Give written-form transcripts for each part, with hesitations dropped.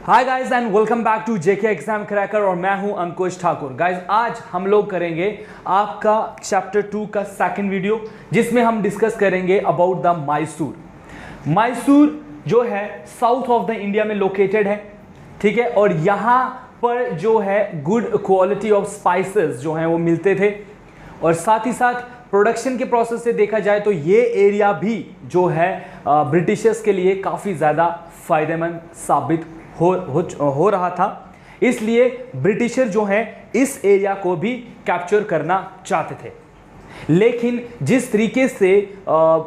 Hi guys and welcome back to JK exam cracker और मैं हूं अंकुश ठाकुर। गाइस आज हम लोग करेंगे आपका चैप्टर 2 का सेकंड वीडियो, जिसमें हम डिस्कस करेंगे अबाउट द मैसूर। मैसूर जो है साउथ ऑफ द इंडिया में लोकेटेड है, ठीक है। और यहाँ पर जो है गुड क्वालिटी ऑफ स्पाइसेस जो हैं वो मिलते थे, और साथ ही साथ प्रोडक्शन के प्रोसेस से देखा जाए तो ये एरिया भी जो है ब्रिटिशर्स के लिए काफ़ी ज़्यादा फायदेमंद साबित हो रहा था। इसलिए ब्रिटिशर जो हैं इस एरिया को भी कैप्चर करना चाहते थे। लेकिन जिस तरीके से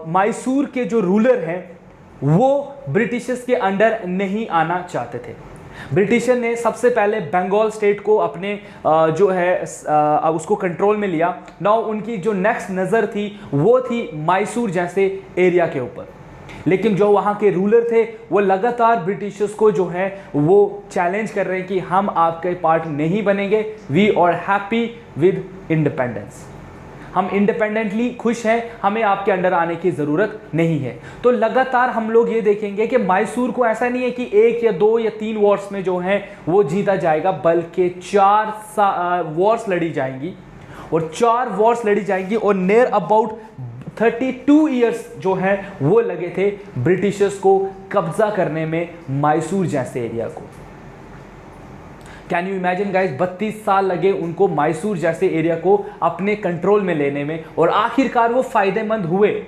मैसूर के जो रूलर हैं वो ब्रिटिशर्स के अंडर नहीं आना चाहते थे। ब्रिटिशर ने सबसे पहले बंगाल स्टेट को अपने जो है उसको कंट्रोल में लिया। नाउ उनकी जो नेक्स्ट नज़र थी वो थी मैसूर जैसे एरिया के ऊपर। लेकिन जो वहाँ के रूलर थे वो लगातार ब्रिटिशर्स को जो है वो चैलेंज कर रहे हैं कि हम आपके पार्ट नहीं बनेंगे, we are happy with independence, हम इंडिपेंडेंटली खुश हैं, हमें आपके अंडर आने की ज़रूरत नहीं है। तो लगातार हम लोग ये देखेंगे कि मैसूर को ऐसा नहीं है कि 1 या 2 या 3 वॉर्स में जो है वो जीता जाएगा, बल्कि 4 वॉर्स लड़ी जाएंगी, और 4 वॉर्स लड़ी जाएंगी, और नियर अबाउट 32 ईयर्स जो हैं वो लगे थे ब्रिटिशर्स को कब्जा करने में मैसूर जैसे एरिया को। कैन यू इमेजिन गाइस, 32 साल लगे उनको मैसूर जैसे एरिया को अपने कंट्रोल में लेने में, और आखिरकार वो फायदेमंद हुए।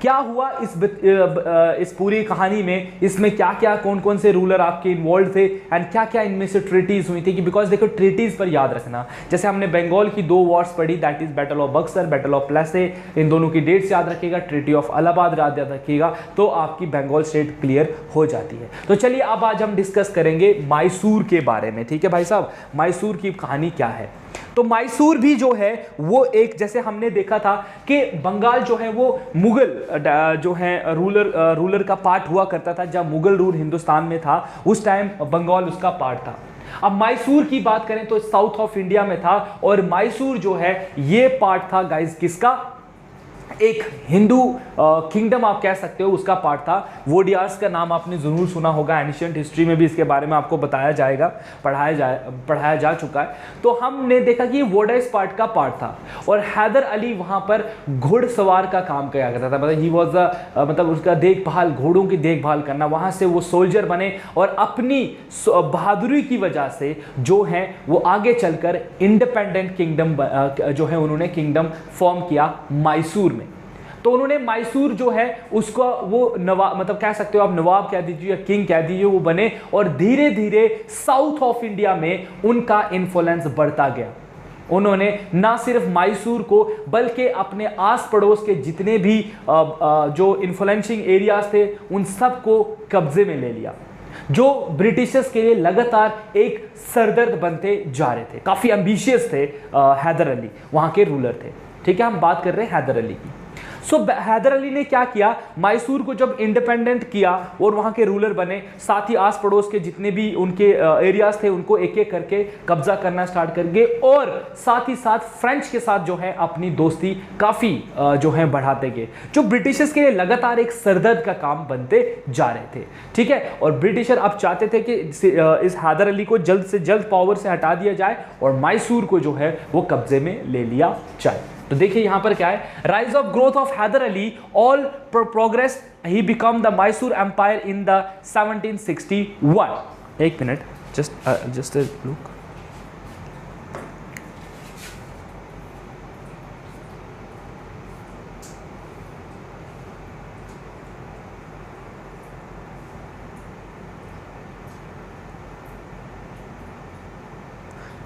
क्या हुआ इस पूरी कहानी में, इसमें क्या क्या कौन कौन से रूलर आपके इन्वॉल्व थे एंड क्या क्या इनमें से ट्रीटीज हुई थी कि बिकॉज देखो ट्रीटीज पर याद रखना, जैसे हमने बंगाल की 2 वॉर्स पढ़ी, that is battle of Buxar, battle of Plassey, इन दोनों की डेट्स याद रखिएगा, ट्रीटी ऑफ इलाहाबाद याद रखिएगा, तो आपकी बंगाल स्टेट क्लियर हो जाती है। तो चलिए अब आज हम डिस्कस करेंगे मैसूर के बारे में, ठीक है भाई साहब। मैसूर की कहानी क्या है? तो मैसूर भी जो है वो एक, जैसे हमने देखा था कि बंगाल जो है वो मुगल जो है रूलर का पार्ट हुआ करता था। जब मुगल रूल हिंदुस्तान में था उस टाइम बंगाल उसका पार्ट था। अब मैसूर की बात करें तो साउथ ऑफ इंडिया में था, और मैसूर जो है ये पार्ट था गाइस किसका? एक हिंदू किंगडम आप कह सकते हो, उसका पार्ट था। वोडियार्स का नाम आपने जरूर सुना होगा, एंशिएंट हिस्ट्री में भी इसके बारे में आपको बताया जाएगा, पढ़ाया जा चुका है। तो हमने देखा कि वोडाइस पार्ट का पार्ट था, और हैदर अली वहां पर घुड़सवार का काम किया करता था। मतलब ही वाज मतलब उसका देखभाल, घोड़ों की देखभाल करना। वहां से वो सोल्जर बने, और अपनी बहादुरी की वजह से जो है वो आगे चलकर इंडिपेंडेंट किंगडम जो है उन्होंने किंगडम फॉर्म किया मैसूर में। तो उन्होंने मैसूर जो है उसको वो नवाब, मतलब कह सकते हो आप नवाब कह दीजिए या किंग कह दीजिए, वो बने, और धीरे धीरे साउथ ऑफ इंडिया में उनका इन्फ्लुएंस बढ़ता गया। उन्होंने ना सिर्फ मैसूर को बल्कि अपने आस पड़ोस के जितने भी जो इन्फ्लुएंशिंग एरियाज थे उन सबको कब्जे में ले लिया, जो ब्रिटिशर्स के लिए लगातार एक सरदर्द बनते जा रहे थे। काफी एम्बिशियस थे हैदर अली, वहां के रूलर थे, ठीक है। हम बात कर रहे हैं हैदर अली की। हैदर अली ने क्या किया, मैसूर को जब इंडिपेंडेंट किया और वहां के रूलर बने, साथ ही आस पड़ोस के जितने भी उनके एरियाज थे उनको एक एक करके कब्जा करना स्टार्ट कर गए, और साथ ही साथ फ्रेंच के साथ जो है अपनी दोस्ती काफी जो है बढ़ाते गए, जो ब्रिटिशर्स के लिए लगातार एक सरदर्द का काम बनते जा रहे थे, ठीक है। और ब्रिटिशर अब चाहते थे कि इस हैदर अली को जल्द से जल्द पावर से हटा दिया जाए और मैसूर को जो है वो कब्जे में ले लिया जाए। तो देखिए यहां पर क्या है, rise of growth of Haidar Ali, all progress, he become the Mysore empire in the 1761। एक मिनट, जस्ट लुक।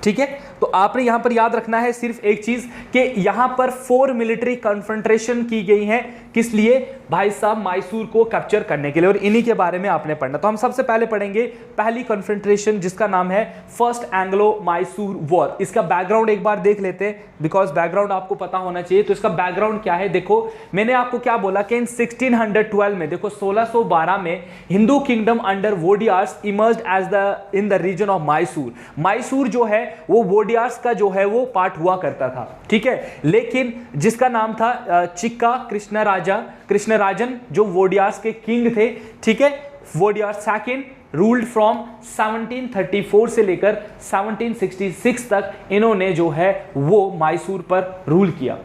ठीक है, तो आपने यहां पर याद रखना है सिर्फ एक चीज कि यहां पर 4 मिलिट्री कन्फ्रंटेशन की गई है। किस लिए? भाई साहब मैसूर को कैप्चर करने के लिए, और इन्हीं के बारे में आपने पढ़ना। तो हम सबसे पहले पढ़ेंगे पहली कन्फ्रंटेशन, जिसका नाम है फर्स्ट एंग्लो मैसूर वॉर। इसका बैकग्राउंड एक बार देख लेते हैं, बिकॉज बैकग्राउंड आपको पता होना चाहिए। तो इसका बैकग्राउंड क्या है, देखो मैंने आपको क्या बोला कि इन 1612 में, देखो 1612 में Hindu kingdom under Wodeyars emerged as in the region of Mysore. Mysore जो है वो वोडियार्स का जो है वो पार्ट हुआ करता था, ठीक है। लेकिन जिसका नाम था चिक्का कृष्णराजन, जो वोडियार्स के किंग थे, ठीक है। वोडियार सेकंड रूल्ड फ्रॉम 1734 से लेकर 1766 तक इन्होंने जो है वो मैसूर पर रूल किया।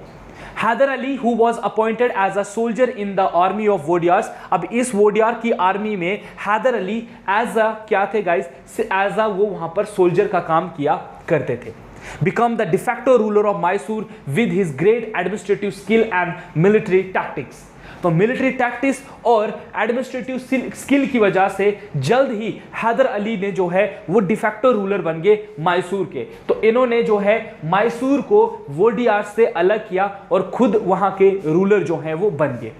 Haidar Ali who was appointed as a soldier in the army of Wodeyars, अब इस वोडियार की आर्मी में हैदर अली एज अ क्या थे गाइस, एज अ वो वहां पर सोल्जर का काम किया करते थे। Become the de facto ruler of Mysore with his great administrative skill and military tactics, तो मिलिट्री टैक्टिक्स और एडमिनिस्ट्रेटिव स्किल की वजह से जल्द ही हैदर अली ने जो है वो डिफैक्टो रूलर बन गए मैसूर के। तो इन्होंने जो है मैसूर को वोडियार से अलग किया और खुद वहां के रूलर जो है वो बन गए।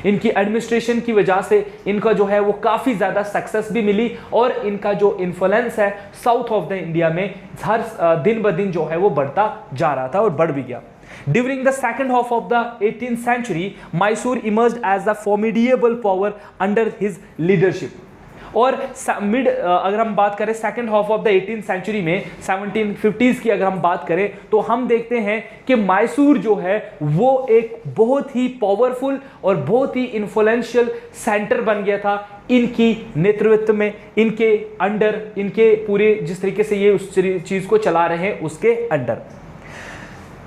इनकी एडमिनिस्ट्रेशन की वजह से इनका जो है वो काफ़ी ज़्यादा सक्सेस भी मिली और इनका जो इन्फ्लुएंस है साउथ ऑफ द इंडिया में हर दिन ब दिन जो है वो बढ़ता जा रहा था और बढ़ भी गया। During the second half of the 18th century, Mysore emerged as a formidable power under his leadership. और अगर हम बात करें second half of the 18th century में 1750s की अगर हम बात करें तो हम देखते हैं कि मैसूर जो है वो एक बहुत ही पावरफुल और बहुत ही इन्फ्लुएंशियल सेंटर बन गया था इनकी नेतृत्व में, इनके अंडर, इनके पूरे जिस तरीके से ये उस चीज को चला रहे हैं उसके under.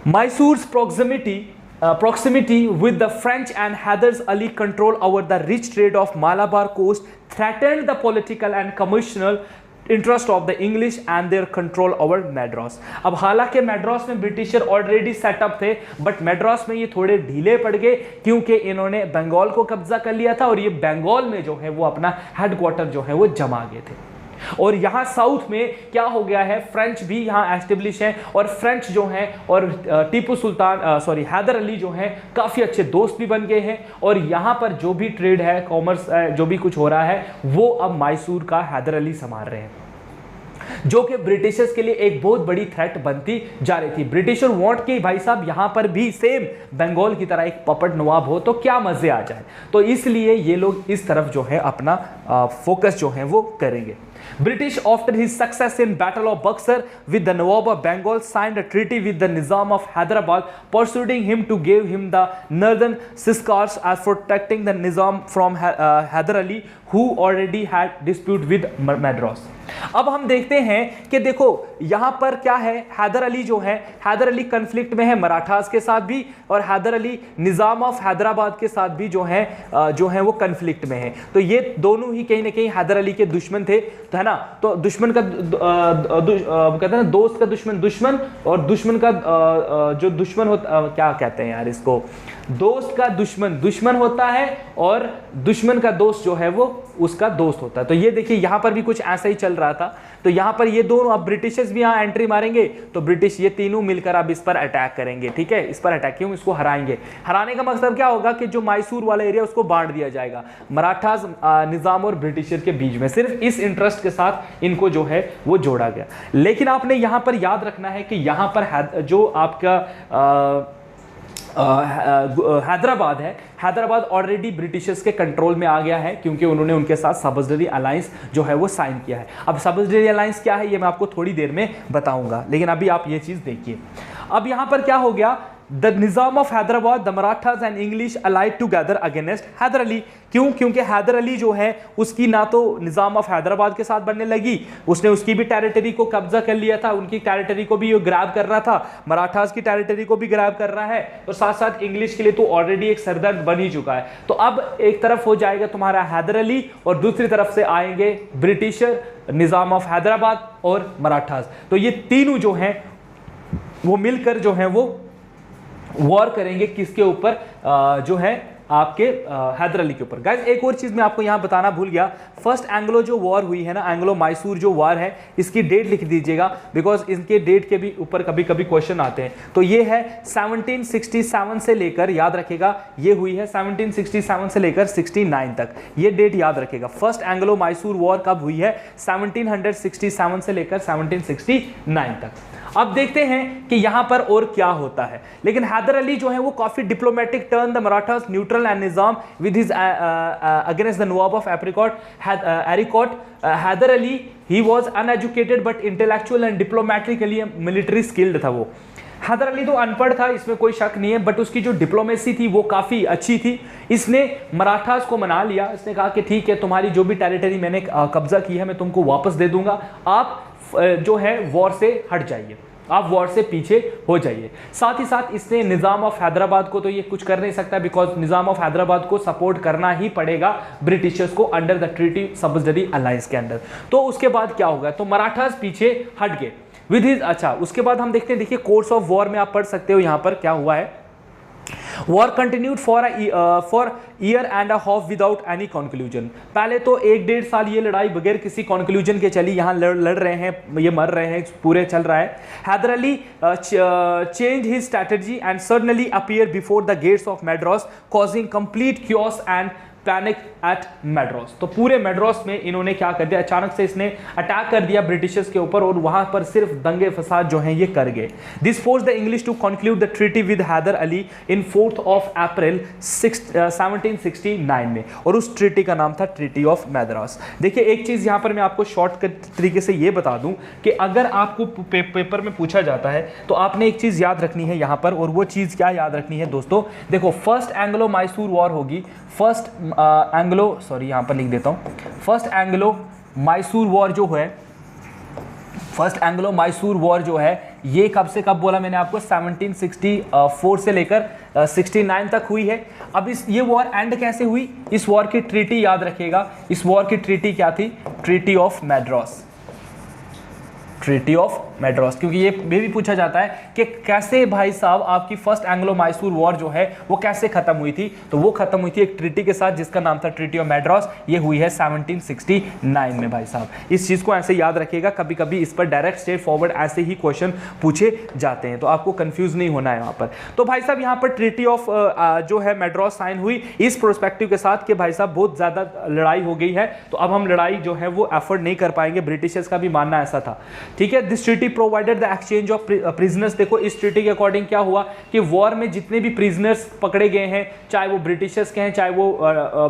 Mysore's proximity with the French and Hyder Ali control over the rich trade of Malabar coast threatened the political and commercial interest of the English and their control over Madras। अब हालांकि मैड्रास में britisher already setup थे, but Madras में ये थोड़े ढीले पड़ गए क्योंकि इन्होंने बंगाल को कब्जा कर लिया था और ये बंगाल में जो है वो अपना हेडक्वार्टर जो है वो जमा गए थे। और यहाँ साउथ में क्या हो गया है, फ्रेंच भी यहाँ एस्टेब्लिश है और फ्रेंच जो हैं और टीपू सुल्तान हैदर अली जो हैं काफ़ी अच्छे दोस्त भी बन गए हैं और यहाँ पर जो भी ट्रेड है, कॉमर्स जो भी कुछ हो रहा है वो अब मैसूर का हैदर अली संभाल रहे हैं, जो कि ब्रिटिशर्स के लिए एक बहुत बड़ी थ्रेट बनती जा रही थी। ब्रिटिशर वांट कि भाई साहब यहाँ पर भी सेम बंगाल की तरह एक पपट नवाब हो तो क्या मजे आ जाए, तो इसलिए ये लोग इस तरफ जो है अपना फोकस जो है वो करेंगे। British, after his success in Battle of Buxar with the Nawab of Bengal, signed a treaty with the Nizam of Hyderabad, persuading him to give him the northern Siscars as protecting the Nizam from Hyder Ali, who already had dispute with Madras। अब हम देखते हैं कि देखो यहाँ पर क्या है, हैदर अली जो है, हैदर अली कन्फ्लिक्ट में है मराठास के साथ भी और हैदर अली निज़ाम ऑफ हैदराबाद के साथ भी जो है वो कन्फ्लिक्ट में है। तो ये दोनों ही कहीं ना कहीं हैदर अली के दुश्मन थे, तो है ना, तो दुश्मन का कहते हैं ना, दोस्त का दुश्मन और दुश्मन का जो दुश्मन होता, क्या कहते हैं यार इसको, दोस्त का दुश्मन होता है और दुश्मन का दोस्त जो है वो उसका दोस्त होता है। तो ये देखिए यहाँ पर भी कुछ ऐसा ही चल रहा था। तो यहाँ पर ये दोनों, अब ब्रिटिशर्स भी यहाँ एंट्री मारेंगे तो ब्रिटिश ये तीनों मिलकर अब इस पर अटैक करेंगे, ठीक है, इस पर अटैक क्यों, इसको हराएंगे। हराने का मकसद क्या होगा कि जो मैसूर वाला एरिया उसको बांट दिया जाएगा मराठास, निज़ाम और ब्रिटिशर के बीच में, सिर्फ इस इंटरेस्ट के साथ इनको जो है वो जोड़ा गया। लेकिन आपने यहाँ पर याद रखना है कि यहाँ पर जो आपका हैदराबाद है, हैदराबाद ऑलरेडी ब्रिटिशर्स के कंट्रोल में आ गया है क्योंकि उन्होंने उनके साथ सब्सिडरी अलायंस जो है वो साइन किया है। अब सब्सिडरी अलायंस क्या है ये मैं आपको थोड़ी देर में बताऊंगा, लेकिन अभी आप ये चीज़ देखिए। अब यहाँ पर क्या हो गया, the Nizam of Hyderabad, the Marathas and English allied together against Haidar Ali. क्यों? क्योंकि हैदर अली जो है उसकी ना तो निज़ाम ऑफ हैदराबाद के साथ बनने लगी, उसने उसकी भी टेरिटरी को कब्जा कर लिया था, उनकी टेरिटरी को भी ग्रैब कर रहा था, मराठास की टेरिटरी को भी ग्रैब कर रहा है और साथ साथ इंग्लिश के लिए तो ऑलरेडी एक सरदर्द बन ही चुका है। तो अब एक तरफ हो जाएगा तुम्हारा हैदर अली और दूसरी तरफ से आएंगे ब्रिटिशर, निज़ाम ऑफ हैदराबाद और मराठास। तो ये तीनों जो हैं वो मिलकर जो है वो वॉर करेंगे किसके ऊपर, जो है आपके हैदर अली के ऊपर। गाइस एक और चीज मैं आपको यहां बताना भूल गया, फर्स्ट एंग्लो जो वॉर हुई है ना, एंग्लो मैसूर जो वॉर है, इसकी डेट लिख दीजिएगा बिकॉज इनके डेट के भी ऊपर कभी कभी क्वेश्चन आते हैं। तो ये है 1767 से लेकर, याद रखेगा ये हुई है 1767 से लेकर 69 तक, ये डेट याद रखेगा। फर्स्ट एंग्लो मैसूर वॉर कब हुई है, 1767 से लेकर 1769 तक। अब देखते हैं कि यहां पर और क्या होता है। लेकिन हैदर अली जो है वो काफी diplomatic turn the Marathas neutral and Nizam with his against the Nawab of Arcot. Haidar Ali he was uneducated but intellectual and diplomatically military skilled था वो। हैदर अली तो अनपढ़ था, इसमें कोई शक नहीं है, बट उसकी जो डिप्लोमेसी थी वो काफ़ी अच्छी थी। इसने मराठास को मना लिया, इसने कहा कि ठीक है, तुम्हारी जो भी टेरिटरी मैंने कब्जा की है मैं तुमको वापस दे दूंगा, आप जो है वॉर से हट जाइए, आप वॉर से पीछे हो जाइए। साथ ही साथ इसने निज़ाम ऑफ हैदराबाद को तो ये कुछ कर नहीं सकता, बिकॉज निज़ाम ऑफ हैदराबाद को सपोर्ट करना ही पड़ेगा ब्रिटिशर्स को under the treaty subsidiary alliance के अंडर। तो उसके बाद क्या होगा, तो मराठास पीछे हट गए विद हिज। अच्छा, उसके बाद हम देखते हैं, देखिए कोर्स ऑफ वॉर में आप पढ़ सकते हो यहाँ पर क्या हुआ है। War continued for year and a half without any conclusion. पहले तो 1-1.5 साल ये लड़ाई बगैर किसी कंक्लूजन के चली, यहाँ लड़ रहे हैं, ये मर रहे हैं, पूरे चल रहा है। Haidar Ali change his strategy and suddenly appear before the gates of Madras causing complete chaos and panic at Madras. तो पूरे मैड्रास में इन्होंने क्या कर दिया, अचानक से इसने अटैक कर दिया ब्रिटिशर्स के ऊपर, और वहां पर सिर्फ दंगे फसाद जो हैं ये कर गए। This force the English to conclude the treaty with Haidar Ali in 4 April 1769 में, और उस ट्रीटी का नाम था ट्रीटी ऑफ मैड्रास। देखिए एक चीज यहां पर मैं आपको शॉर्टकट तरीके से ये बता दूं कि अगर आपको पेपर में पूछा जाता है तो आपने एक चीज याद रखनी है यहां पर, और वो चीज क्या याद रखनी है दोस्तों, देखो फर्स्ट एंग्लो मैसूर वॉर होगी, फर्स्ट यहां पर लिख देता हूं, फर्स्ट एंग्लो मैसूर वॉर जो है ये कब से कब बोला मैंने आपको, 1764 से लेकर 69 तक हुई है। अब ये वॉर एंड कैसे हुई, इस वॉर की ट्रीटी याद रखिएगा, इस वॉर की ट्रीटी क्या थी, treaty of Madras, treaty of Madras, क्योंकि ये भी पूछा जाता है कि कैसे भाई साहब आपकी फर्स्ट एंग्लो मैसूर वॉर जो है वो कैसे खत्म हुई थी, तो वो खत्म हुई थी एक ट्रीटी के साथ जिसका नाम था ट्रीटी ऑफ मैड्रास। ये हुई है 1769 में भाई साहब, इस चीज को ऐसे याद रखिएगा, कभी कभी इस पर डायरेक्ट स्ट्रेट फॉरवर्ड ऐसे ही क्वेश्चन पूछे जाते हैं, तो आपको कंफ्यूज नहीं होना है यहाँ पर। तो भाई साहब यहाँ पर ट्रीटी ऑफ जो है मैड्रास साइन हुई इस प्रोस्पेक्टिव के साथ कि भाई साहब बहुत ज्यादा लड़ाई हो गई है, तो अब हम लड़ाई जो है वो एफर्ड नहीं कर पाएंगे, ब्रिटिशर्स का भी मानना ऐसा था, ठीक है। This treaty provided the exchange of prisoners. देखो इस ट्रीटी के अकॉर्डिंग क्या हुआ कि वॉर में जितने भी प्रिजनर्स पकड़े गए हैं, चाहे वो ब्रिटिशर्स के हैं चाहे वो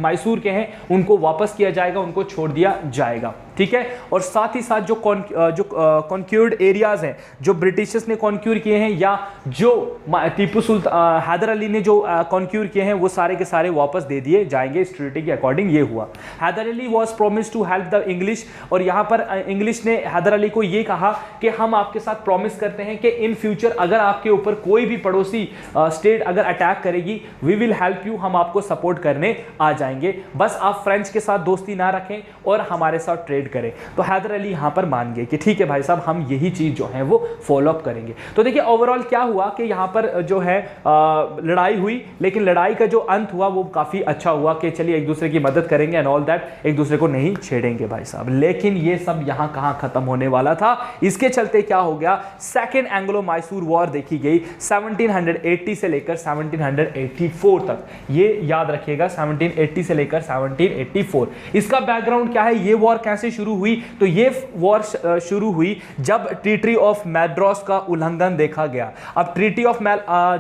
मैसूर के हैं, उनको वापस किया जाएगा, उनको छोड़ दिया जाएगा, ठीक है। और साथ ही साथ जो कॉन्क्यूर्ड एरियाज हैं, जो ब्रिटिशर्स ने कॉन्क्यूर किए हैं या जो टीपू सुल्तान हैदर अली ने जो कॉन्क्यूर किए हैं, वो सारे के सारे वापस दे दिए जाएंगे। इस ट्रीटी के अकॉर्डिंग ये हुआ। Haidar Ali was promise to help the English, और यहाँ पर इंग्लिश ने हैदर अली को ये कहा कि हम आपके साथ प्रॉमिस करते हैं कि इन फ्यूचर अगर आपके ऊपर कोई भी पड़ोसी स्टेट अगर अटैक करेगी, वी विल हेल्प यू, हम आपको सपोर्ट करने आ जाएंगे, बस आप फ्रेंच के साथ दोस्ती ना रखें और हमारे साथ ट्रेड करें। तो हैदर अली यहां पर मान गए कि ठीक है भाई साहब, हम यही चीज जो है वो फॉलो अप करेंगे। तो देखिए ओवरऑल क्या हुआ कि यहां पर जो है लड़ाई हुई, लेकिन लड़ाई का जो अंत हुआ वो काफी अच्छा हुआ कि चलिए एक दूसरे की मदद करेंगे एंड ऑल दैट, एक दूसरे को नहीं छेड़ेंगे भाई साहब। लेकिन ये सब यहां कहां खत्म होने वाला था, इसके चलते क्या हो गया, सेकेंड एंग्लो मैसूर वॉर देखी गई 1780 से लेकर 1784 तक। ये याद रखिएगा 1780 से लेकर 1784। इसका बैकग्राउंड क्या है, ये वॉर कैसे शुरू हुई, तो ये वॉर शुरू हुई जब ट्रीटी ऑफ मैड्रास का उल्लंघन देखा गया। अब ट्रीटी ऑफ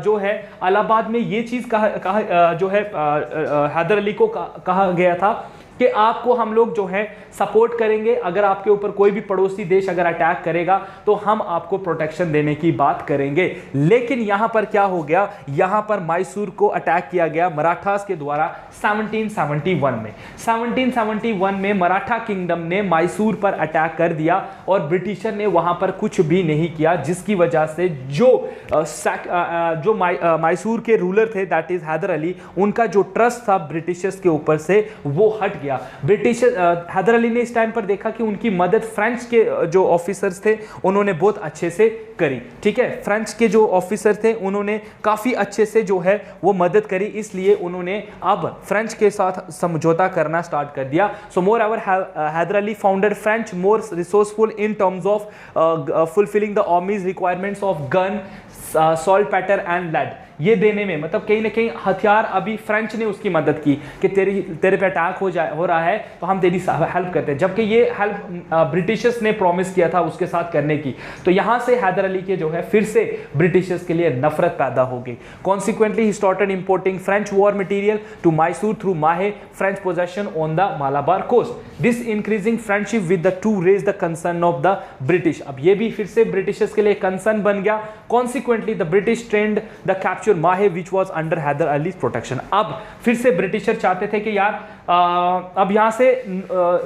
जो है इलाहाबाद में ये चीज जो है हैदर अली को कहा गया था कि आपको हम लोग जो है सपोर्ट करेंगे, अगर आपके ऊपर कोई भी पड़ोसी देश अगर अटैक करेगा तो हम आपको प्रोटेक्शन देने की बात करेंगे। लेकिन यहां पर क्या हो गया, यहां पर मैसूर को अटैक किया गया मराठास के द्वारा 1771 में। 1771 में मराठा किंगडम ने मैसूर पर अटैक कर दिया और ब्रिटिशर ने वहां पर कुछ भी नहीं किया, जिसकी वजह से जो मैसूर के रूलर थे दैट इज हैदर अली, उनका जो ट्रस्ट था ब्रिटिशर्स के ऊपर से वो हट गया। ब्रिटिश हैदर अली ने इस टाइम पर देखा कि उनकी मदद फ्रेंच के जो ऑफिसर्स थे उन्होंने बहुत अच्छे से करी, ठीक है। फ्रेंच के जो ऑफिसर थे उन्होंने काफी अच्छे से जो है वो मदद करी, इसलिए उन्होंने अब फ्रेंच के साथ समझौता करना स्टार्ट कर दिया। So more ever Haidar Ali founded French more resourceful in terms of fulfilling the army's requirements of gun, saltpetre and lead. ये देने में, मतलब कहीं ना कहीं हथियार अभी फ्रेंच ने उसकी मदद की कि तेरे पे अटैक हो रहा है तो हम तेरी हेल्प करते हैं, जबकि ये हेल्प ब्रिटिशर्स ने प्रॉमिस किया था उसके साथ करने की। तो यहां से हैदर अली के जो है फिर से ब्रिटिशर्स के लिए नफरत पैदा हो गई। Consequently he started importing French war material to Mysore through Mahe French possession on the Malabar coast. This increasing friendship with the to raise the concern of the British. अब ये भी फिर से ब्रिटिशर्स के लिए कंसर्न बन गया। Consequently the British tried the capture Mahe which was under Haidar Ali protection. अब फिर से ब्रिटिशर चाहते थे कि यार अब यहां से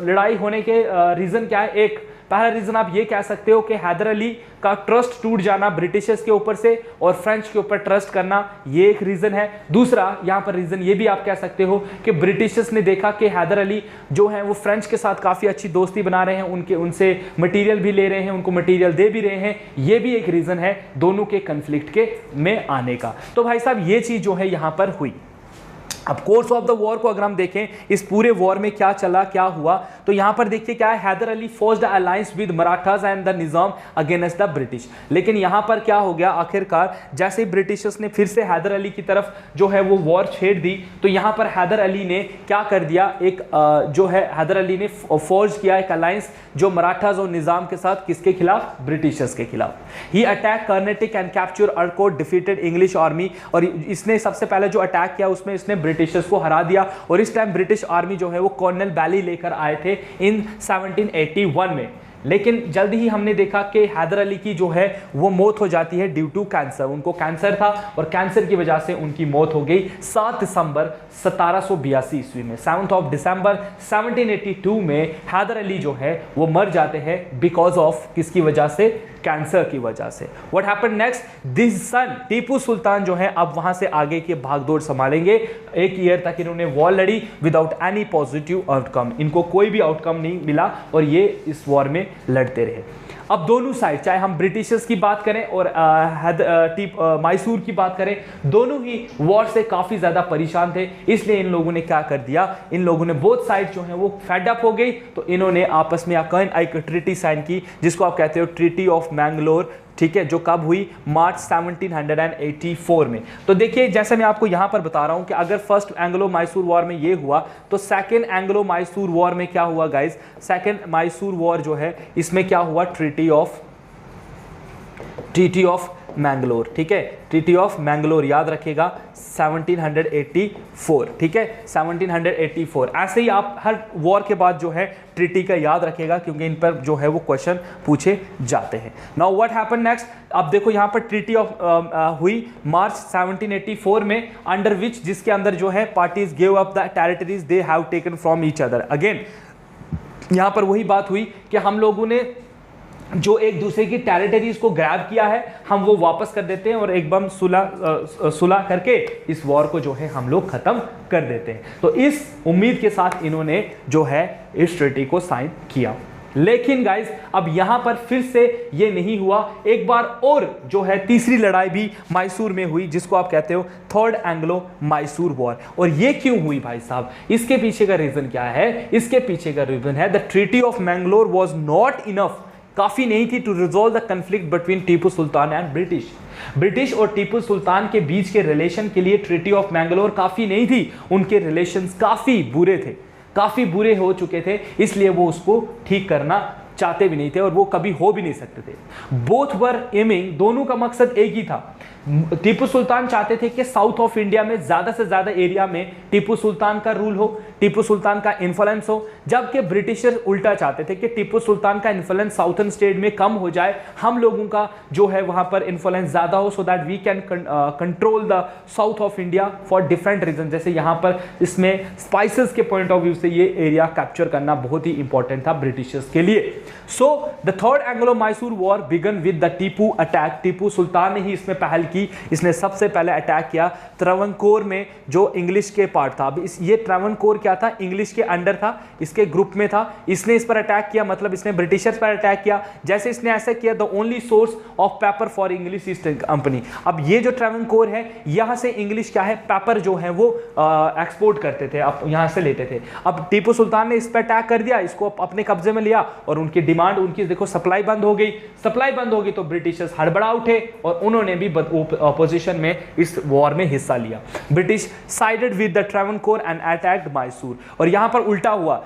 लड़ाई होने के रीजन क्या है। एक पहला रीजन आप ये कह सकते हो कि हैदर अली का ट्रस्ट टूट जाना ब्रिटिशर्स के ऊपर से और फ्रेंच के ऊपर ट्रस्ट करना, ये एक रीजन है। दूसरा यहां पर रीजन ये भी आप कह सकते हो कि ब्रिटिशर्स ने देखा कि हैदर अली जो है वो फ्रेंच के साथ काफी अच्छी दोस्ती बना रहे हैं, उनसे मटेरियल भी ले रहे हैं, उनको मटेरियल दे भी रहे हैं। ये भी एक रीजन है दोनों के कंफ्लिक्ट के में आने का। तो भाई साहब ये चीज जो है यहां पर हुई। अब कोर्स ऑफ द वॉर को अगर हम देखें, इस पूरे वॉर में क्या चला, क्या हुआ, तो यहां पर देखिए क्या है, Haidar Ali forced alliance with Marathas and the Nizam against the British. लेकिन यहां पर क्या हो गया, आखिरकार जैसे ही ब्रिटिशर्स ने फिर से हैदर अली की तरफ जो है वो वॉर छेड़ दी, तो यहां पर हैदर अली ने क्या कर दिया, एक जो है हैदर अली ने फोर्ज किया एक अलायंस जो मराठास और निजाम के साथ, किसके खिलाफ, ब्रिटिशर्स के खिलाफ। He attack Carnatic and capture Arcot, defeated English army. और इसने सबसे पहले जो अटैक किया उसमें इसने ब्रिटिशर्स को हरा दिया। और इस टाइम ब्रिटिश आर्मी जो है वो कॉर्नल बैली लेकर आए थे इन 1781 में। लेकिन जल्दी ही हमने देखा कि हैदर अली की जो है वो मौत हो जाती है ड्यू टू कैंसर। उनको कैंसर था और कैंसर की वजह से उनकी मौत हो गई 7 दिसंबर 1782 ईस्वी में। 7 ऑफ दिसंबर 1782 में हैदर अली जो है वो मर जाते हैं बिकॉज ऑफ किसकी वजह से, कैंसर की वजह से। व्हाट हैपेंड नेक्स्ट, दिस सन टीपू सुल्तान जो है अब वहां से आगे की भागदौड़ संभालेंगे। 1 ईयर तक इन्होंने वॉर लड़ी विदाउट एनी पॉजिटिव आउटकम, इनको कोई भी आउटकम नहीं मिला और ये इस वॉर में लड़ते रहे। अब दोनों साइड, चाहे हम ब्रिटिशर्स की बात करें और मैसूर की बात करें, दोनों ही वॉर से काफी ज्यादा परेशान थे। इसलिए इन लोगों ने क्या कर दिया, इन लोगों ने बोथ साइड जो है वो फेड अप हो गई, तो इन्होंने आपस में एक ट्रीटी साइन की जिसको आप कहते हो ट्रीटी ऑफ मैंगलोर, ठीक है, जो कब हुई, मार्च 1784 में। तो देखिए जैसे मैं आपको यहां पर बता रहा हूं कि अगर फर्स्ट एंग्लो मैसूर वॉर में ये हुआ तो सेकंड एंग्लो मैसूर वॉर में क्या हुआ गाइस, सेकंड मैसूर वॉर जो है इसमें क्या हुआ, ट्रीटी ऑफ मैंगलोर, ठीक है, ट्रीटी ऑफ मैंगलोर याद रखिएगा 1784, ठीक है, 1784। ऐसे ही आप हर वॉर के बाद जो है ट्रीटी का याद रखिएगा क्योंकि इन पर जो है वो क्वेश्चन पूछे जाते हैं। नाउ व्हाट हैपेंड नेक्स्ट, अब देखो यहाँ पर ट्रीटी ऑफ हुई मार्च 1784 में, अंडर विच, जिसके अंदर जो है parties give up the territories they have taken from each other. Again यहाँ पर वही बात हुई कि हम लोगों ने जो एक दूसरे की टेरिटरीज को ग्रैब किया है हम वो वापस कर देते हैं और एकदम सुलह करके इस वॉर को जो है हम लोग खत्म कर देते हैं। तो इस उम्मीद के साथ इन्होंने जो है इस ट्रीटी को साइन किया। लेकिन गाइज अब यहां पर फिर से ये नहीं हुआ, एक बार और जो है तीसरी लड़ाई भी मैसूर में हुई जिसको आप कहते हो थर्ड एंग्लो मैसूर वॉर। और ये क्यों हुई भाई साहब, इसके पीछे का रीजन क्या है, इसके पीछे का रीजन है the treaty of Mangalore was not enough, काफी नहीं थी to resolve the conflict between Tipu Sultan and British और टीपू सुल्तान के बीच के रिलेशन के लिए ट्रीटी ऑफ मैंगलोर काफी नहीं थी। उनके रिलेशंस काफी बुरे थे, काफी बुरे हो चुके थे, इसलिए वो उसको ठीक करना चाहते भी नहीं थे और वो कभी हो भी नहीं सकते थे। बोथ वर एमिंग, दोनों का मकसद एक ही था। टीपू सुल्तान चाहते थे कि साउथ ऑफ इंडिया में ज्यादा से ज्यादा एरिया में टीपू सुल्तान का रूल हो, टीपू सुल्तान का इन्फ्लुएंस हो, जबकि ब्रिटिशर उल्टा चाहते थे कि टीपू सुल्तान का इन्फ्लुएंस साउथर्न स्टेट में कम हो जाए, हम लोगों का जो है वहां पर इन्फ्लुएंस ज्यादा हो, so that we can control the south of India for different reason. जैसे यहाँ पर इसमें स्पाइसेस के पॉइंट ऑफ व्यू से ये एरिया कैप्चर करना बहुत ही इंपॉर्टेंट था ब्रिटिशर्स के लिए। So the third Anglo Mysore war began with the Tipu attack. Tipu Sultan ने ही इसमें पहल की, इसने सबसे पहले अटैक किया त्रावणकोर में जो इंग्लिश के पार्ट था। अब ये त्रावणकोर क्या था, इंग्लिश के अंडर था, इसके ग्रुप में था, इसने इस पर अटैक किया, मतलब इसने ब्रिटिशर्स पर अटैक किया। जैसे इसने ऐसे किया, the only source of paper for English east company. अब ये जो त्रावणकोर है यहां से इंग्लिश क्या है, पेपर जो है वो एक्सपोर्ट करते थे, अब यहां से लेते थे। अब टीपू सुल्तान ने इस पर अटैक कर दिया, इसको अपने कब्जे में लिया और उनकी डिमांड, उनकी देखो सप्लाई बंद हो गई। सप्लाई बंद हो गई तो ब्रिटिशर्स हड़बड़ा उठे और उन्होंने भी वो ऑपोजिशन में इस वॉर में हिस्सा लिया। British sided with the Travancore and attacked Mysore, और यहां पर उल्टा हुआ,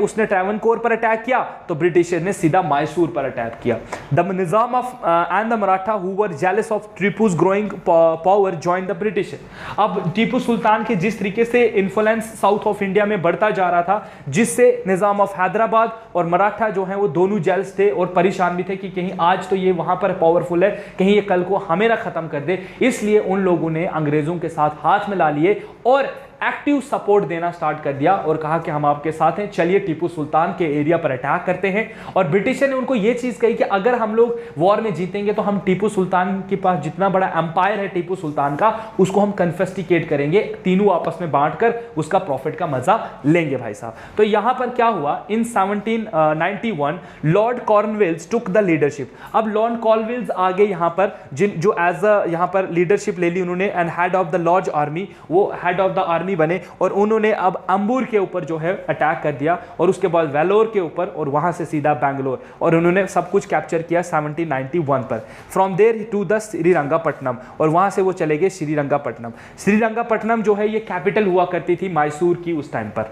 उसने ट्रैवनकोर पर अटैक किया तो ब्रिटिशर ने सीधा मैसूर पर अटैक किया। The Nizam of and the Maratha who were jealous of Tipu's growing power join the British. अब टीपू सुल्तान के जिस तरीके से इन्फ्लुएंस साउथ ऑफ इंडिया में बढ़ता जा रहा था, जिससे निजाम ऑफ हैदराबाद और मराठा जो है वो दोनों जेलस थे और परेशान भी थे कि कहीं आज तो ये वहां पर पावरफुल है, कहीं ये कल को हमें ना खत्म कर दे। इसलिए उन लोगों ने अंग्रेजों के साथ हाथ मिला लिए और एक्टिव सपोर्ट देना स्टार्ट कर दिया और कहा कि हम आपके साथ हैं, चलिए टीपू सुल्तान के एरिया पर अटैक करते हैं। और ब्रिटिशर ने उनको यह चीज कही कि अगर हम लोग वॉर में जीतेंगे तो हम टीपू सुल्तान के पास जितना बड़ा एम्पायर है टीपू सुल्तान का, उसको हम कन्फेस्टिकेट करेंगे, तीनों आपस में बांटकर उसका प्रॉफिट का मजा लेंगे भाई साहब। तो यहां पर क्या हुआ, इन 1791 लॉर्ड कॉर्नवेल्स टुक द लीडरशिप। अब लॉर्ड कॉर्नवेल्स आगे यहां पर जो एज अ यहां पर लीडरशिप ले ली उन्होंने, and head of the Lord army, वो हेड ऑफ द आर्मी बने और उन्होंने अब अंबूर के ऊपर जो है अटैक कर दिया और उसके बाद वेलोर के ऊपर और वहां से सीधा बैंगलोर, और उन्होंने सब कुछ कैप्चर किया 1791 पर। From there to the Srirangapatnam, और वहां से वो चले गए श्रीरंगापट्टनम। श्रीरंगापट्टनम जो है ये कैपिटल हुआ करती थी मैसूर की उस टाइम पर।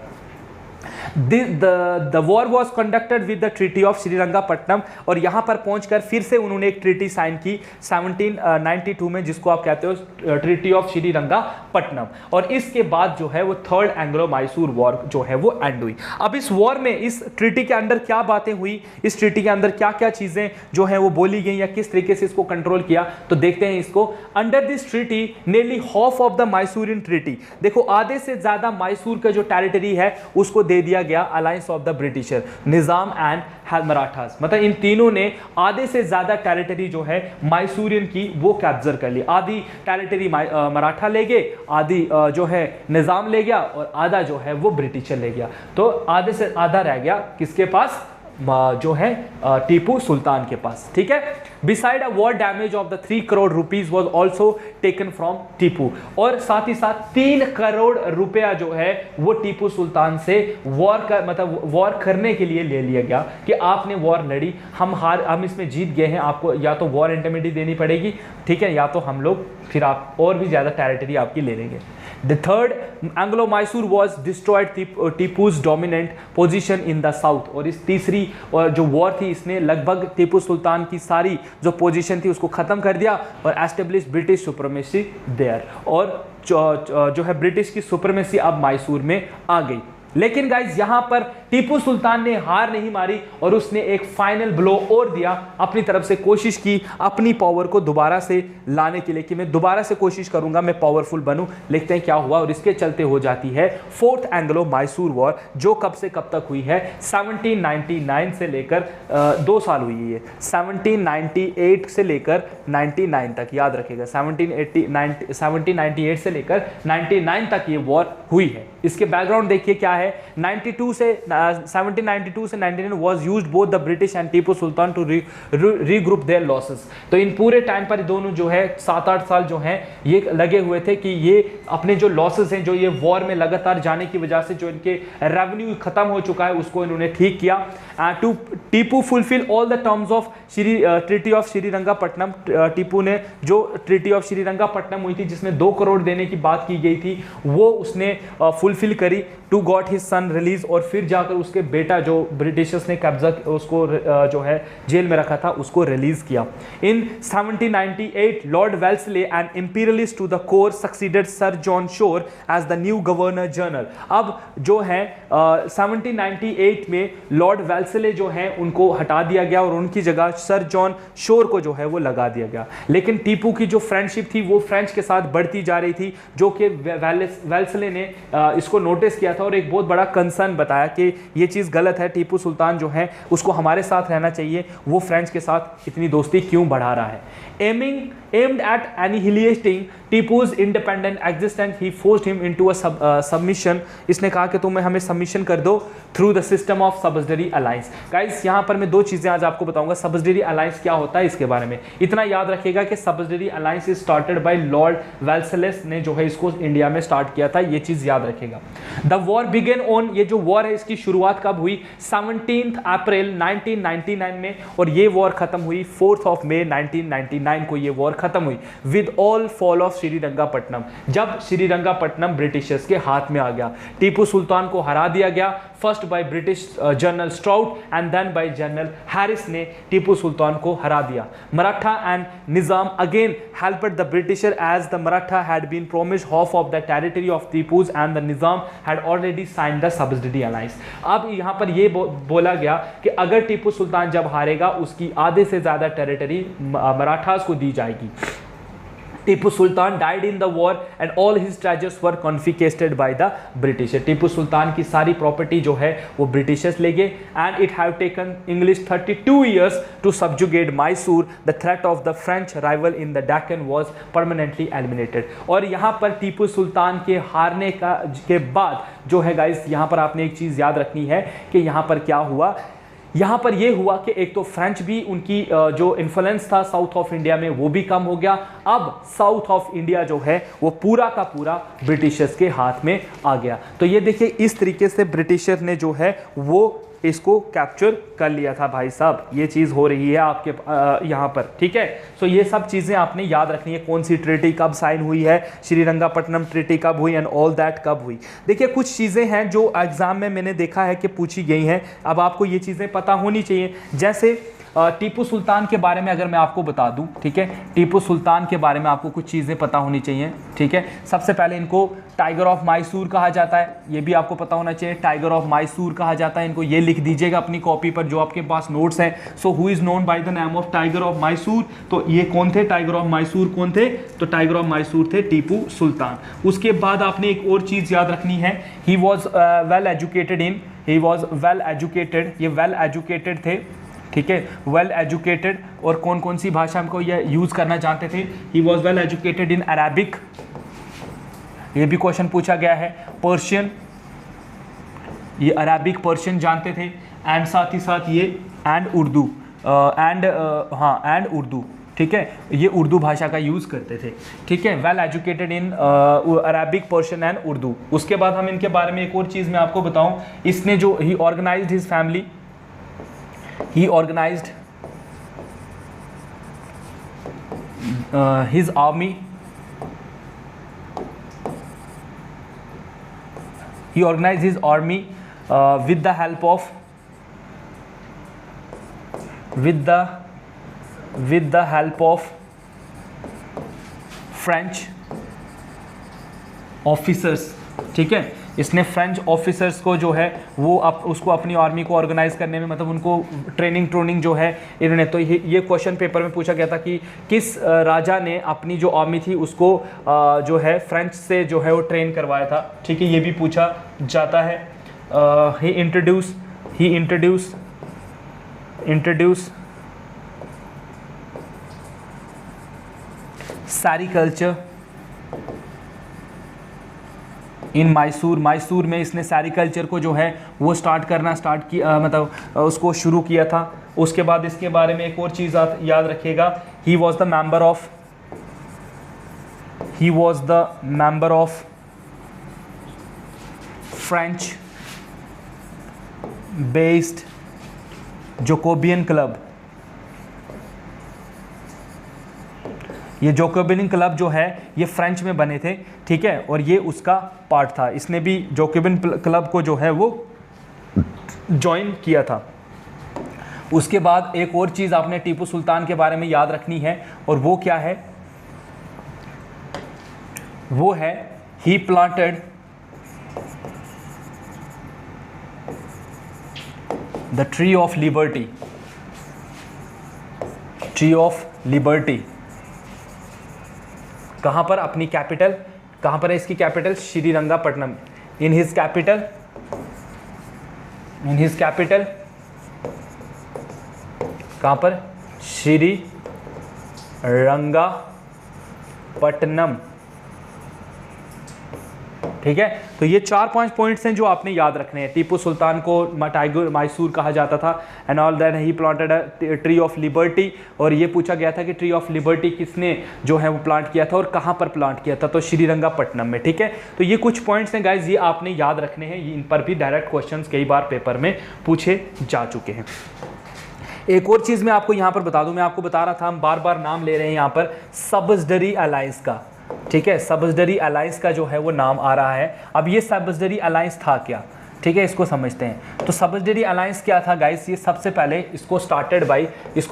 The war was conducted with the Treaty of Srirangapatnam, और यहां पर पहुंचकर फिर से उन्होंने एक ट्रीटी साइन की 1792 में, जिसको आप कहते हो ट्रीटी ऑफ श्रीरंगापट्टनम। और इसके बाद जो है वो थर्ड एंग्लो मैसूर वॉर जो है वो एंड हुई। अब इस वॉर में इस ट्रीटी के अंदर क्या बातें हुई, इस ट्रीटी के अंदर क्या क्या चीजें जो है वो बोली गई या किस तरीके से इसको कंट्रोल किया, तो देखते हैं इसको। Under this treaty nearly half of the Mysorean treaty, देखो आधे से ज्यादा मैसूर का जो टेरिटरी है उसको दे दिया गया alliance of the britisher, Nizam and Marathas. मतलब इन तीनों ने आधे से ज्यादा टेरिटरी जो है मैसूरियन की वो कैप्चर कर ली। आधी टेरिटरी मराठा ले गए, आधी जो है निजाम ले गया और आधा जो है वो ब्रिटिशर ले गया। तो आधे से आधा रह गया किसके पास, जो है टीपू सुल्तान के पास। ठीक है, beside a war damage of the 3 crore rupees was also taken from Tipu, और साथ ही साथ 3 करोड़ रुपया जो है वो टीपू सुल्तान से वॉर का मतलब वॉर करने के लिए ले लिया गया कि आपने वॉर लड़ी, हम इसमें जीत गए हैं, आपको या तो वॉर इंडemnity देनी पड़ेगी, ठीक है, या तो हम लोग फिर आप और भी ज्यादा टेरिटरी आपकी ले लेंगे। The third Anglo-Mysore was destroyed टीपू's dominant position in the south, और इस तीसरी जो वॉर थी इसने लगभग टीपू सुल्तान की सारी जो पोजीशन थी उसको खत्म कर दिया और एस्टेब्लिश ब्रिटिश सुप्रीमेसी देयर, और जो है ब्रिटिश की सुप्रीमेसी अब मैसूर में आ गई। लेकिन गाइज यहां पर टीपू सुल्तान ने हार नहीं मारी और उसने एक फाइनल ब्लो और दिया, अपनी तरफ से कोशिश की अपनी पावर को दोबारा से लाने के लिए कि मैं दोबारा से कोशिश करूंगा मैं पावरफुल बनूं। देखते हैं क्या हुआ, और इसके चलते हो जाती है फोर्थ एंग्लो मैसूर वॉर, जो कब से कब तक हुई है, 1799 से लेकर 2 साल हुई है, 1798 से लेकर 99 तक, याद रखिएगा 1798 से लेकर 99 तक ये वॉर हुई है। इसके बैकग्राउंड देखिए क्या है, 1792 से 99 was used both the British and Tipu Sultan to regroup their losses. तो इन पूरे टाइम पर दोनों जो है 7-8 साल जो हैं ये लगे हुए थे कि ये अपने जो लॉसेस हैं, जो ये वॉर में लगातार जाने की वजह से जो इनके रेवेन्यू खत्म हो चुका है, उसको इन्होंने ठीक किया। To Tipu fulfil all the terms of treaty of Srirangapatnam, Tipu ने जो ट्रीटी ऑफ श्रीरंगापट्टनम हुई थी जिसमें 2 करोड़ देने की बात की गई थी वो उसने फुलफिल करी। To got his son release, और फिर जाकर उसके बेटा जो ब्रिटिशर्स ने कब्जा उसको जो है जेल में रखा था उसको रिलीज किया। In 1798 Lord Wellesley and imperialist to the core succeeded Sir John Shore as the new governor general. अब जो है 1798 में लॉर्ड वेल्सले जो है उनको हटा दिया गया और उनकी जगह सर जॉन शोर को जो है वो लगा दिया गया। लेकिन टीपू की जो फ्रेंडशिप थी वो फ्रेंच के साथ बढ़ती जा रही थी, जो कि वेल्सले ने इसको नोटिस किया था और एक बहुत बड़ा कंसर्न बताया कि ये चीज़ गलत है, टीपू सुल्तान जो है उसको हमारे साथ रहना चाहिए, वो फ्रेंच के साथ इतनी दोस्ती क्यों बढ़ा रहा है। aimed at annihilating Tipu's independent existence, he forced him into a submission। इसने कहा कि तुम हमें सबमिशन कर दो through the system of subsidiary alliance. Guys यहाँ पर मैं 2 चीज़ें आज आपको बताऊंगा, सब्सिडरी अलायंस क्या होता है इसके बारे में। इतना याद रखिएगा कि subsidiary alliance is started by Lord Wellesley ने जो है इसको इंडिया में स्टार्ट किया था, ये चीज़ याद रखिएगा। द वॉर बिगेन ऑन, ये जो वॉर है इसकी शुरुआत कब हुई? 17 अप्रैल 1999 में, और ये वॉर खत्म हुई 4 मई 1999 को ये वॉर खत्म हुई with all fall of Srirangapatnam, जब श्रीरंगापट्टनम ब्रिटिशर्स के हाथ में आ गया। टीपू सुल्तान को हरा दिया गया, first by British general Stuart and then by general Harris ने टीपू सुल्तान को हरा दिया। Maratha and Nizam again helped the Britisher as the Maratha had been promised half of the territory of Tipu's and the Nizam had already signed the subsidy alliance. अब यहाँ पर ये बोला गया कि अगर टीपू सुल्तान जब हारेगा उसकी आधे से ज्यादा टेरिटरी मराठास को दी जाएगी। Tipu Sultan died in the war and all his treasures were confiscated by the British। Tipu Sultan की सारी प्रॉपर्टी जो है वो ब्रिटिशर्स ले गए and it have taken English 32 years to subjugate Mysore। The threat of the French rival in the Deccan was permanently eliminated। और यहाँ पर टीपू सुल्तान के हारने के बाद जो है गाइस, यहाँ पर आपने एक चीज़ याद रखनी है कि यहाँ पर क्या हुआ। यहाँ पर यह हुआ कि एक तो फ्रेंच भी, उनकी जो इन्फ्लुएंस था साउथ ऑफ इंडिया में वो भी कम हो गया। अब साउथ ऑफ इंडिया जो है वो पूरा का पूरा ब्रिटिशर्स के हाथ में आ गया। तो ये देखिए इस तरीके से ब्रिटिशर ने जो है वो इसको कैप्चर कर लिया था भाई साहब। ये चीज़ हो रही है आपके यहाँ पर, ठीक है। सो ये सब चीज़ें आपने याद रखनी है, कौन सी ट्रीटी कब साइन हुई है, श्रीरंगापट्टनम ट्रीटी कब हुई एंड ऑल दैट कब हुई। देखिए कुछ चीज़ें हैं जो एग्जाम में मैंने देखा है कि पूछी गई हैं, अब आपको ये चीज़ें पता होनी चाहिए। जैसे टीपू सुल्तान के बारे में अगर मैं आपको बता दूं, ठीक है, टीपू सुल्तान के बारे में आपको कुछ चीज़ें पता होनी चाहिए, ठीक है। सबसे पहले इनको टाइगर ऑफ मैसूर कहा जाता है, ये भी आपको पता होना चाहिए, टाइगर ऑफ मैसूर कहा जाता है इनको। ये लिख दीजिएगा अपनी कॉपी पर जो आपके पास नोट्स हैं। So who is known by the name of tiger of Mysore, तो ये कौन थे, टाइगर ऑफ मैसूर कौन थे? तो टाइगर ऑफ मैसूर थे टीपू सुल्तान। उसके बाद आपने एक और चीज़ याद रखनी है, he was well educated in, he was well educated, ये वेल एजुकेटेड थे, ठीक है, वेल एजुकेटेड। और कौन कौन सी भाषा को ये यूज़ करना जानते थे? He was well educated in Arabic, ये भी क्वेश्चन पूछा गया है। पर्शियन, ये अरेबिक पर्शियन जानते थे, एंड साथ ही साथ ये एंड उर्दू, एंड उर्दू, ठीक है, ये उर्दू भाषा का यूज़ करते थे, ठीक है। Well educated in Arabic, Persian and Urdu. उसके बाद हम इनके बारे में एक और चीज़ मैं आपको बताऊं, इसने जो he organized his family, he organized his army, he organized his army with the help of French officers, ठीक है। इसने फ्रेंच ऑफिसर्स को जो है वो उसको अपनी आर्मी को ऑर्गेनाइज करने में, मतलब उनको ट्रेनिंग जो है इन्होंने, तो ये क्वेश्चन पेपर में पूछा गया था कि किस राजा ने अपनी जो आर्मी थी उसको जो है फ्रेंच से जो है वो ट्रेन करवाया था, ठीक है, ये भी पूछा जाता है। ही इंट्रोड्यूस सेरिकल्चर इन मैसूर में इसने सेरिकल्चर को जो है वो स्टार्ट किया, मतलब उसको शुरू किया था। उसके बाद इसके बारे में एक और चीज़ याद रखिएगा, he was the member of French based Jacobin club. ये जोकोबियन क्लब जो है ये फ्रेंच में बने थे, ठीक है, और ये उसका पार्ट था। इसने भी जोकोबियन क्लब को जो है वो ज्वाइन किया था। उसके बाद एक और चीज़ आपने टीपू सुल्तान के बारे में याद रखनी है, और वो क्या है, वो है he planted the tree of liberty, tree of liberty. कहाँ पर? अपनी कैपिटल, कहाँ पर है इसकी capital? Srirangapatnam. In his capital कहाँ पर? श्रीरंगापट्टनम। ठीक है, तो ये 4-5 पॉइंट्स हैं जो आपने याद रखने हैं। टीपू सुल्तान को टाइगर मैसूर कहा जाता था and all that, he planted a tree of liberty, और ये पूछा गया था कि ट्री ऑफ लिबर्टी किसने जो है वो प्लांट किया था और कहाँ पर प्लांट किया था, तो श्रीरंगापट्टनम में। ठीक है, तो ये कुछ पॉइंट्स हैं गाइज, ये आपने याद रखने हैं, इन पर भी डायरेक्ट क्वेश्चंस कई बार पेपर में पूछे जा चुके हैं। एक और चीज़ मैं आपको यहाँ पर बता दूं, मैं आपको बता रहा था हम बार बार नाम ले रहे हैं यहाँ पर सब्सिडरी अलायंस का। ठीक है, सब्सिडरी अलायंस का जो है वो नाम आ रहा है। अब ये सब्सिडरी अलायंस था क्या, ठीक है, इसको समझते हैं। तो सब्सिडरी अलायंस क्या था गाइस, ये सबसे पहले इसको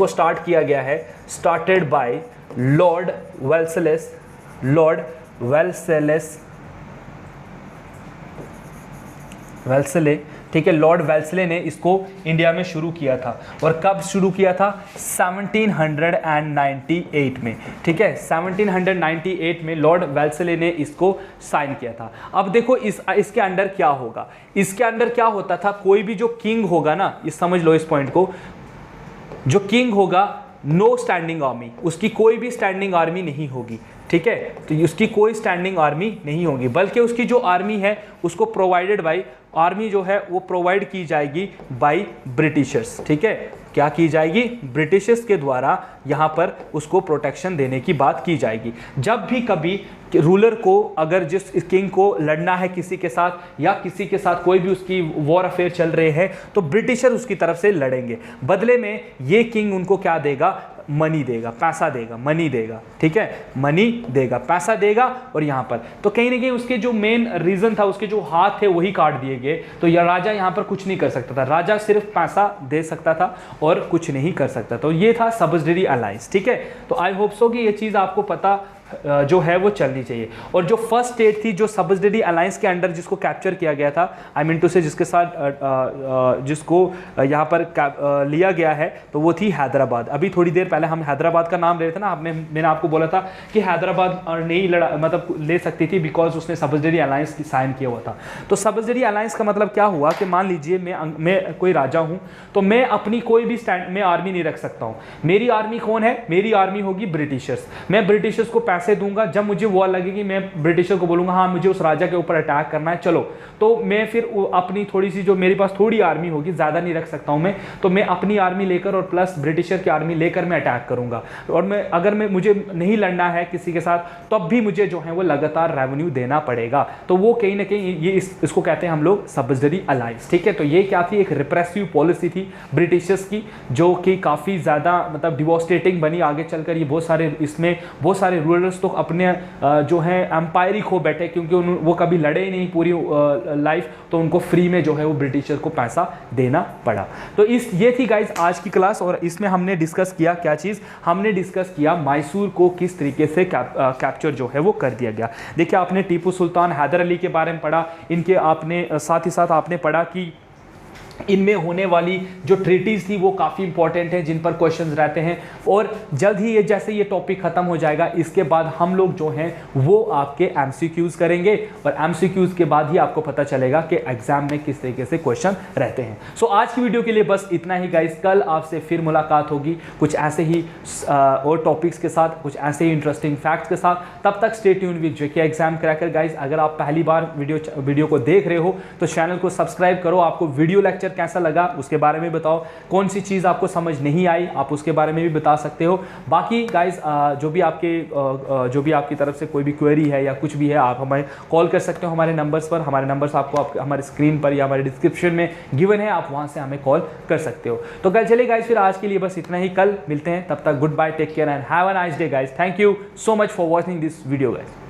स्टार्ट किया गया है, स्टार्टेड बाय लॉर्ड वेल्सले, ठीक है, लॉर्ड वेल्सले ने इसको इंडिया में शुरू किया था। और कब शुरू किया था, 1798 में। ठीक है, 1798 में लॉर्ड वेल्सले ने इसको साइन किया था। अब देखो इसके अंडर क्या होगा, इसके अंडर क्या होता था, कोई भी जो किंग होगा ना, ये समझ लो इस पॉइंट को, जो किंग होगा नो स्टैंडिंग आर्मी, उसकी कोई भी स्टैंडिंग आर्मी नहीं होगी। ठीक है, तो उसकी कोई स्टैंडिंग आर्मी नहीं होगी, बल्कि उसकी जो आर्मी है उसको प्रोवाइडेड बाय, आर्मी जो है वो प्रोवाइड की जाएगी बाय ब्रिटिशर्स। ठीक है, क्या की जाएगी, ब्रिटिशर्स के द्वारा यहाँ पर उसको प्रोटेक्शन देने की बात की जाएगी। जब भी कभी रूलर को, अगर जिस किंग को लड़ना है किसी के साथ, या किसी के साथ कोई भी उसकी वॉर अफेयर चल रहे हैं, तो ब्रिटिशर उसकी तरफ से लड़ेंगे। बदले में ये किंग उनको क्या देगा, मनी देगा, पैसा देगा, मनी देगा। ठीक है, मनी देगा, पैसा देगा। और यहाँ पर तो कहीं ना कहीं उसके जो मेन रीजन था, उसके जो हाथ थे वही काट दिए गए। तो यह राजा यहाँ पर कुछ नहीं कर सकता था, राजा सिर्फ पैसा दे सकता था और कुछ नहीं कर सकता। तो ये था सब्सिडरी अलायंस। ठीक है, तो आई होप सो कि ये चीज़ आपको पता जो है वो चलनी चाहिए। और जो फर्स्ट स्टेट थी जो सब्सिडरी अलायंस के अंडर जिसको कैप्चर किया गया था, आई मीन टू से जिसके साथ जिसको यहाँ पर लिया गया है, तो वो थी हैदराबाद। अभी थोड़ी देर पहले हम हैदराबाद का नाम ले रहे थे ना, मैंने आपको बोला था कि हैदराबाद नहीं लड़ा, मतलब ले सकती थी बिकॉज उसने सब्सिडरी अलायंस साइन किया हुआ था। तो सब्सिडरी अलायंस का मतलब क्या हुआ कि मान लीजिए मैं कोई राजा हूँ, तो मैं अपनी कोई भी स्टैंड में आर्मी नहीं रख सकता हूँ। मेरी आर्मी कौन है, मेरी आर्मी होगी ब्रिटिशर्स। मैं ब्रिटिशर्स को पैसे दूंगा, जब मुझे वॉर लगेगी मैं ब्रिटिशर को बोलूंगा हाँ मुझे उस राजा के ऊपर अटैक करना है, चलो, तो मैं फिर अपनी थोड़ी सी, जो मेरे पास थोड़ी आर्मी होगी, ज्यादा नहीं रख सकता हूं मैं, तो मैं अपनी आर्मी लेकर और प्लस ब्रिटिशर की आर्मी लेकर मैं अटैक करूंगा। और अगर मुझे नहीं लड़ना है किसी के साथ, तब भी मुझे जो है वो लगातार रेवेन्यू देना पड़ेगा। तो वो कहीं ना कहीं ये इसको कहते हैं हम लोग सब्सिडरी अलायंस। ठीक है, तो ये क्या थी, एक रिप्रेसिव पॉलिसी थी ब्रिटिशर्स की, जो कि काफी ज्यादा मतलब डिवोस्टेटिंग बनी आगे चलकर। ये बहुत सारे रूलर्स तो अपने जो है एम्पायर ही खो बैठे, क्योंकि वो कभी लड़े ही नहीं पूरी लाइफ, तो उनको फ्री में जो है वो ब्रिटिशर को पैसा देना पड़ा। तो ये थी गाइज आज की क्लास, और इसमें हमने डिस्कस किया क्या चीज़, हमने डिस्कस किया मैसूर को किस तरीके से कैप्चर जो है वो कर दिया गया। देखिए, आपने टीपू सुल्तान, हैदर अली के बारे में पढ़ा, इनके आपने साथ ही साथ आपने पढ़ा कि इनमें होने वाली जो ट्रीटीज थी वो काफ़ी इंपॉर्टेंट है, जिन पर क्वेश्चंस रहते हैं। और जल्द ही जैसे ये टॉपिक खत्म हो जाएगा, इसके बाद हम लोग जो हैं वो आपके एमसीक्यूज करेंगे, और एमसीक्यूज के बाद ही आपको पता चलेगा कि एग्जाम में किस तरीके से क्वेश्चन रहते हैं। सो आज की वीडियो के लिए बस इतना ही गाइस। कल आपसे फिर मुलाकात होगी कुछ ऐसे ही और टॉपिक्स के साथ, कुछ ऐसे ही इंटरेस्टिंग फैक्ट्स के साथ। तब तक stay tuned with JK exam cracker guys. अगर आप पहली बार वीडियो को देख रहे हो तो चैनल को सब्सक्राइब करो। आपको वीडियो लेक्चर कैसा लगा उसके बारे में बताओ, कौन सी चीज़ आपको समझ नहीं आई आप उसके बारे में भी बता सकते हो। बाकी गाइस जो भी आपकी तरफ से कोई भी क्वेरी है या कुछ भी है, आप हमें कॉल कर सकते हो हमारे नंबर्स पर। हमारे नंबर्स आपको हमारे स्क्रीन पर या हमारे डिस्क्रिप्शन में गिवन है, आप वहां से हमें कॉल कर सकते हो। तो कल चलिए गाइस, फिर आज के लिए बस इतना ही, कल मिलते हैं। तब तक good bye, take care and have a nice day guys. Thank you so much for watching this video guys.